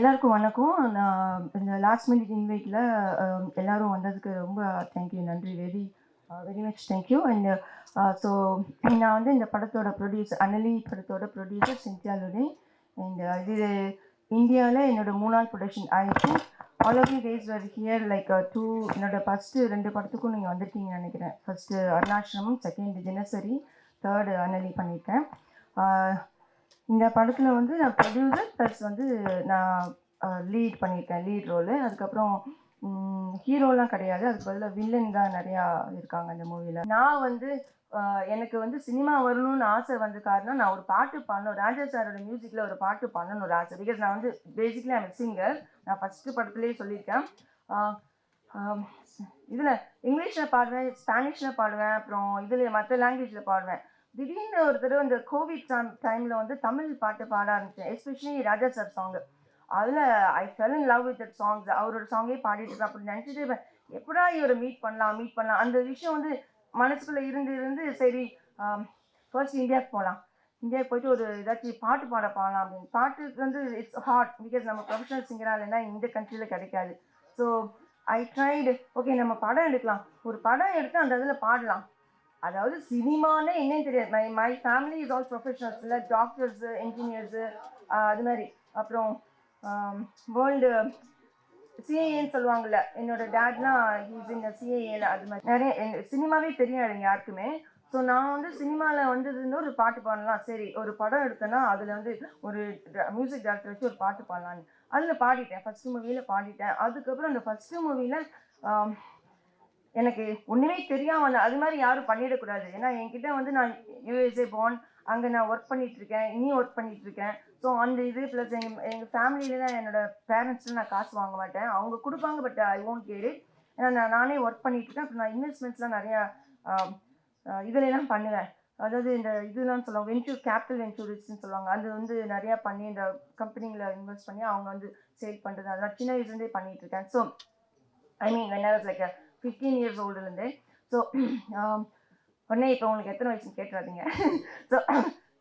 எல்லாருக்கும் வணக்கம். நான் இந்த லாஸ்ட் மினிட் இன்வைட்ல எல்லாரும் வந்ததுக்கு ரொம்ப தேங்க்யூ, நன்றி. Very much thank you. And so நான் வந்து இந்த படத்தோட ப்ரொடியூசர், அனலி படத்தோட ப்ரொடியூசர் சின்த்யா லுடே. அண்ட் இது இந்தியாவில் என்னோட 3ஆவது production. I think all of you guys were here like என்னோட ஃபஸ்ட்டு 2 படத்துக்கும் நீங்கள் வந்திருக்கீங்கன்னு நினைக்கிறேன். First Arunasiramam, second Dinasari, third Anali பண்ணியிருக்கேன். இந்த படத்தில் வந்து நான் ப்ரொடியூசர் ப்ளஸ் வந்து நான் லீட் பண்ணியிருக்கேன், லீட் ரோலு. அதுக்கப்புறம் ஹீரோலாம் கிடையாது, அதுக்கு பதிலாக வில்லன் தான் நிறையா இருக்காங்க இந்த மூவியில். நான் வந்து எனக்கு வந்து சினிமா வரணும்னு ஆசை வந்து காரணம், நான் ஒரு பாட்டு பாடணும், ராஜா சாரோட மியூசிக்கில் ஒரு பாட்டு பாடணும்னு ஒரு ஆசை. பிகாஸ் நான் வந்து பேசிக்கலி ஐம் சிங்கர். நான் ஃபஸ்ட்டு படத்துலேயே சொல்லியிருக்கேன். இதில் இங்கிலீஷில் பாடுவேன், ஸ்பானிஷில் பாடுவேன், அப்புறம் இதில் மற்ற லாங்குவேஜில் பாடுவேன். திடீர்னு ஒரு தடவை இந்த கோவிட் டைமில் வந்து தமிழ் பாட்டு பாட ஆரம்பித்தேன், எஸ்பெஷலி ராஜா சார் சாங்கு. அதில் I fell in love with that songs. அவரோட சாங்கே பாடிட்டு இருக்கேன். அப்படி நினச்சிட்டு இருப்பேன், எப்படா இவரை மீட் பண்ணலாம். அந்த விஷயம் வந்து மனசுக்குள்ளே இருந்து சரி ஃபர்ஸ்ட் இந்தியாவுக்கு போகலாம், இந்தியாவுக்கு போயிட்டு ஒரு ஏதாச்சும் பாட்டு பாடலாம் அப்படின்னு. பாட்டுக்கு வந்து இட்ஸ் ஹார்ட், பிகாஸ் நம்ம ப்ரொஃபஷனல் சிங்கராக இல்லைன்னா இந்த கண்ட்ரியில் கிடைக்காது. ஸோ ஐ ட்ரைடு, ஓகே நம்ம படம் எடுக்கலாம், ஒரு படம் எடுத்து அந்த இதில் பாடலாம். அதாவது சினிமானே என்னன்னு தெரியாது. My family is all professionals, இல்லை டாக்டர்ஸு, என்ஜினியர்ஸு, அது மாதிரி. அப்புறம் வேர்ல்டு சிஏஏன்னு சொல்லுவாங்கள்ல, என்னோட டேட்லாம் ஹீஸ் இன் சிஏஏல. அது மாதிரி நிறைய சினிமாவே தெரியாது யாருக்குமே. ஸோ நான் வந்து சினிமாவில் வந்ததுன்னு ஒரு பாட்டு பாடலாம், சரி ஒரு படம் எடுத்தேன்னா அதில் வந்து ஒரு மியூசிக் டைரக்டர் வச்சு ஒரு பாட்டு பாடலான்னு அதில் பாடிட்டேன். ஃபஸ்ட்டு மூவியில் பாடிட்டேன். அதுக்கப்புறம் அந்த ஃபஸ்ட்டு மூவியில் எனக்கு ஒன்றுமே தெரியாமல் அது மாதிரி யாரும் பண்ணிடக்கூடாது. ஏன்னா என்கிட்ட வந்து நான் யூஎஸ்ஏ பார்ன், அங்கே நான் ஒர்க் பண்ணிகிட்ருக்கேன், இனியும் ஒர்க் பண்ணிகிட்ருக்கேன். ஸோ அந்த இது ப்ளஸ் எங்கள் ஃபேமிலியில் தான் என்னோடய பேரண்ட்ஸ்லாம் நான் காசு வாங்க மாட்டேன், அவங்க கொடுப்பாங்க, but I won't get it. ஏன்னா நானே ஒர்க் பண்ணிகிட்ருக்கேன். அப்புறம் நான் இன்வெஸ்ட்மெண்ட்ஸ்லாம் நிறையா இதுலலாம் பண்ணுவேன். அதாவது இந்த இதெல்லாம் சொல்லுவாங்க, கேபிட்டல் வென்ச்சூரிஸ்ன்னு சொல்லுவாங்க. அது வந்து நிறையா பண்ணி இந்த கம்பெனிங்களை இன்வெஸ்ட் பண்ணி அவங்க வந்து சேல் பண்ணுறது, அதெல்லாம் சின்ன வயசுலேருந்தே பண்ணிகிட்ருக்கேன். So I mean when I was like 15 years ஓல்டுலேருந்து. ஸோ உடனே இப்போ உங்களுக்கு எத்தனை வயசுன்னு கேட்டுறாதீங்க. ஸோ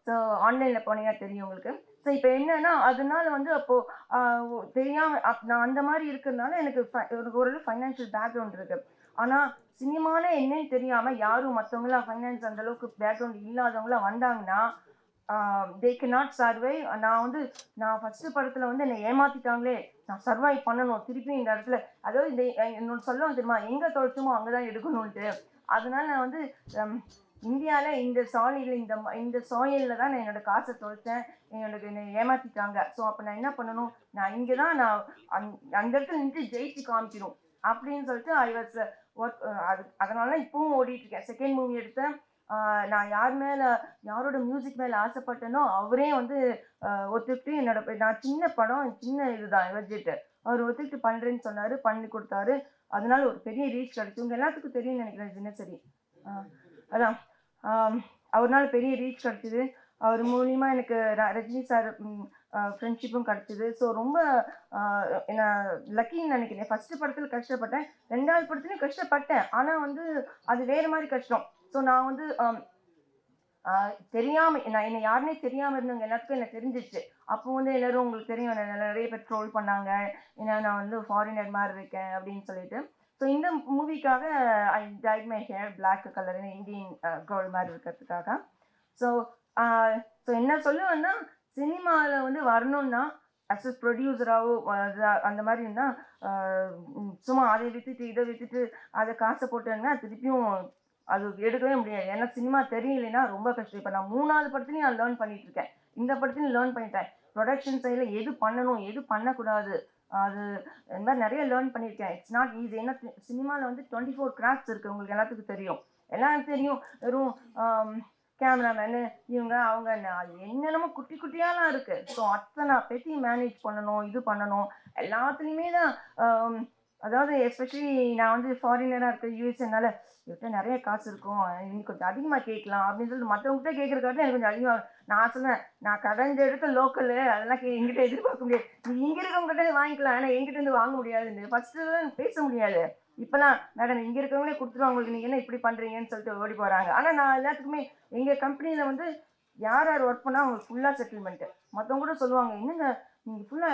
ஸோ ஆன்லைனில் போனீங்கன்னா தெரியும் உங்களுக்கு. ஸோ இப்போ என்னன்னா அதனால வந்து அப்போது தெரியாமல் நான் அந்த மாதிரி இருக்கிறதுனால எனக்கு ஓரளவு ஃபைனான்ஷியல் பேக்ரவுண்ட் இருக்குது. ஆனால் சினிமாவில் என்னன்னு தெரியாமல் யாரும் மற்றவங்களாம் ஃபைனான்ஸ் அந்தளவுக்கு பேக்ரவுண்ட் இல்லாதவங்களாம் வந்தாங்கன்னா தே கேன் நாட் சர்வை. நான் ஃபஸ்ட்டு படத்தில் வந்து என்னை ஏமாற்றிட்டாங்களே, நான் சர்வை பண்ணணும் திருப்பி இந்த இடத்துல. அதாவது இந்த என்னோட சொல்லுவாங்க தெரியுமா, எங்கே தொலைச்சோமோ அங்கே தான் எடுக்கணுன்ட்டு. அதனால நான் வந்து இந்தியாவில் இந்த சாலையில் இந்த சாயலில் தான் நான் என்னோடய காசை தொலைச்சேன், என்னை ஏமாற்றிட்டாங்க. ஸோ அப்போ நான் என்ன பண்ணணும், நான் இங்கே தான் நான் அந்த இடத்துல நின்று ஜெயிச்சு காமிக்கணும் அப்படின்னு சொல்லிட்டு ஐ வாஸ் ஒர்க். அதனால இப்பவும் ஓடிட்டுருக்கேன். செகண்ட் மூவி எடுத்தேன். நான் யாரோட மியூசிக் மேலே ஆசைப்பட்டேனோ அவரே வந்து ஒத்துக்கிட்டு நான் சின்ன படம், சின்ன இதுதான் பட்ஜெட்டு, அவர் ஒத்துக்கிட்டு பண்ணுறேன்னு சொன்னார், பண்ணி கொடுத்தாரு. அதனால ஒரு பெரிய ரீச் கிடச்சி. உங்கள் எல்லாத்துக்கும் தெரியும்னு நினைக்கிறேன் தினசரி. அதான் அவர்னால பெரிய ரீச் கிடச்சிது. அவர் மூலிமா எனக்கு ரஜினி சார் ஃப்ரெண்ட்ஷிப்பும் கிடச்சிது. ஸோ ரொம்ப நான் லக்கின்னு நினைக்கிறேன். ஃபஸ்ட்டு படத்தில் கஷ்டப்பட்டேன், 2வது படத்துலையும் கஷ்டப்பட்டேன். ஆனால் வந்து அது வேறு மாதிரி கஷ்டம். ஸோ நான் வந்து தெரியாமல் என்னை யாருன்னே தெரியாமல் இருந்தவங்க எல்லாத்துக்கும் என்ன தெரிஞ்சிச்சு. அப்போ வந்து எல்லோரும் உங்களுக்கு தெரியும், நிறைய பேர் ட்ரோல் பண்ணாங்க, ஏன்னா நான் வந்து ஃபாரினர் மாதிரி இருக்கேன் அப்படின்னு சொல்லிட்டு. ஸோ இந்த மூவிக்காக I tied my hair black colour, Indian girl மாதிரி இருக்கிறதுக்காக. ஸோ என்ன சொல்லுவேன்னா, சினிமாவில் வந்து வரணுன்னா அஸ் அ ப்ரொடியூசராகவோ அந்த மாதிரி இருந்தால் சும்மா அதை விற்றுட்டு இதை விற்றுட்டு அதை காசை போட்டுன்னா திருப்பியும் அது எடுக்கவே முடியாது. ஏன்னா சினிமா தெரியலைன்னா ரொம்ப கஷ்டம். இப்போ நான் 3வது படத்துலையும் நான் லேர்ன் பண்ணிகிட்ருக்கேன், இந்த படத்துலையும் லேர்ன் பண்ணிட்டேன். ப்ரொடக்ஷன் சைடில் எது பண்ணணும் எது பண்ணக்கூடாது, அது இந்த மாதிரி நிறைய லேர்ன் பண்ணியிருக்கேன். It's not easy. ஏன்னா சினிமாவில் வந்து 24 கிராஃப்ட்ஸ் இருக்குது, உங்களுக்கு எல்லாத்துக்கும் தெரியும். எல்லாருக்கும் தெரியும். வெறும் கேமராமேனு இவங்க அவங்க என்னென்னமோ குட்டி குட்டியாலாம் இருக்குது. ஸோ அத்தனை பெட்டி மேனேஜ் பண்ணணும், இது பண்ணணும், எல்லாத்துலேயுமே தான். அதாவது எஸ்பெஷலி நான் வந்து ஃபாரினராக இருக்க யூஎஸ்ஏனால இவர்கிட்ட நிறைய காசு இருக்கும், இன்னும் கொஞ்சம் அதிகமாக கேட்கலாம் அப்படின்னு சொல்லிட்டு மற்றவங்ககிட்ட கேட்குறக்காட்டி எனக்கு கொஞ்சம் அதிகமாக. நான் சொன்னேன், நான் கடைஞ்ச எடுத்த லோக்கலு, அதெல்லாம் எங்கிட்ட எதிர்பார்க்க முடியாது, நீ இங்கே இருக்கவங்ககிட்ட வாங்கிக்கலாம், ஆனால் எங்கிட்ட வாங்க முடியாதுன்னு ஃபஸ்ட்டு பேச முடியாது. இப்போலாம் மேடம் இங்கே இருக்கவங்களே கொடுத்துருவாங்க, உங்களுக்கு நீங்கள் என்ன இப்படி பண்ணுறீங்கன்னு சொல்லிட்டு ஓடி போகிறாங்க. ஆனால் நான் எல்லாத்துக்குமே எங்கள் கம்பெனியில் வந்து யார் யார் ஒர்க் பண்ணா அவங்க ஃபுல்லா செட்டில்மெண்ட். மத்தவங்க கூட சொல்லுவாங்க, "என்னங்க நீங்க ஃபுல்லா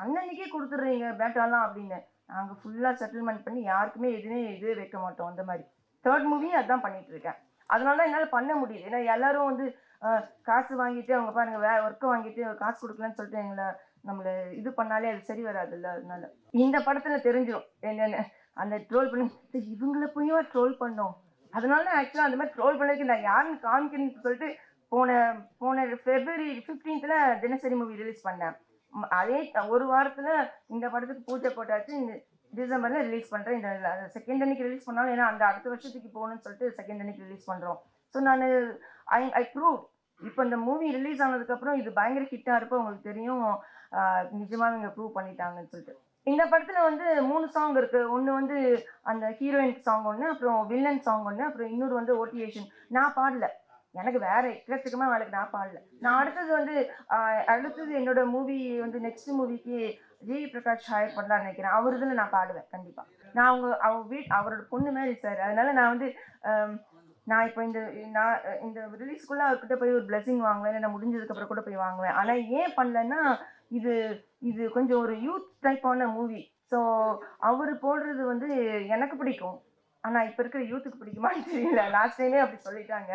அன்னன்னைக்கே குடுத்துடுறீங்க பேட்டாலாம்" அப்படின்னு. நாங்க ஃபுல்லா செட்டில்மெண்ட் பண்ணி யாருக்குமே எதுவுமே இது வைக்க மாட்டோம் அந்த மாரி. 3 மூவியும் அதான் பண்ணிட்டு இருக்கேன். அதனால தான் என்னால பண்ண முடியுது. ஏன்னா எல்லாரும் வந்து அ காசு வாங்கிட்டு அவங்க பாருங்க ஒர்க்க வாங்கிட்டு காசு குடுக்கலன்னு சொல்லிட்டு நம்மள இது பண்ணாலே அது சரி வராதுல்ல. அதனால. இந்த படத்துல தெரிஞ்சிரும் என்னன்னு. அந்த ட்ரோல் பண்ணி இவங்கள போயவா ட்ரோல் பண்ணோம். அதனால தான் ஆக்சுவலா அந்த மாரி ட்ரோல் பண்ணதுக்கு நான் யாருன்னு காமிக்கணும்னு சொல்லிட்டு போன போன பிப்ரவரி 15ல தினசரி மூவி ரிலீஸ் பண்ணேன். அதே ஒரு வாரத்துல இந்த படத்துக்கு பூஜை போட்டாச்சு. டிசம்பர்ல ரிலீஸ் பண்றேன். இந்த செகண்ட் அன்னைக்கு ரிலீஸ் பண்ணாலும் ஏன்னா அந்த அடுத்த வருஷத்துக்கு போகணும்னு சொல்லிட்டு செகண்ட் அன்னைக்கு ரிலீஸ் பண்றோம். ஸோ நான் ஐ ப்ரூவ் இப்போ இந்த மூவி ரிலீஸ் ஆனதுக்கு அப்புறம் இது பயங்கர ஹிட்டா இருப்ப உங்களுக்கு தெரியும். நிஜமாவே இங்க ப்ரூவ் பண்ணிட்டாங்கன்னு சொல்லிட்டு. இந்த படத்துல வந்து 3 சாங் இருக்கு. ஒண்ணு வந்து அந்த ஹீரோயின் சாங் ஒண்ணு, அப்புறம் வில்லன் சாங் ஒண்ணு, அப்புறம் இன்னொரு வந்து ஓட்டியேஷன். நான் பாடல. எனக்கு வேற எக்கச்சக்கமா வேலைக்கு நான் பாடல. நான் அடுத்தது வந்து அடுத்தது என்னோட மூவி வந்து நெக்ஸ்ட் மூவிக்கு ஜிவி பிரகாஷ் ஹையர் பண்ணலாம்னு நினைக்கிறேன். அவர் இதுல நான் பாடுவேன் கண்டிப்பா. நான் அவரோட பொண்ணு மாதிரி சார். அதனால நான் வந்து அம், நான் இப்போ இந்த ரிலீஸ்க்குள்ள அவர்கிட்ட போய் ஒரு பிளெஸிங் வாங்குவேன். இல்ல நான் முடிஞ்சதுக்கு அப்புறம் கூட போய் வாங்குவேன். ஆனா ஏன் பண்ணலன்னா இது இது கொஞ்சம் ஒரு யூத் டைப்பான மூவி. ஸோ அவரு போடுறது வந்து எனக்கு பிடிக்கும். ஆனா இப்ப இருக்கிற யூத்துக்கு பிடிக்குமான்னு தெரியல. லாஸ்ட் டைமே அப்படி சொல்லிட்டாங்க.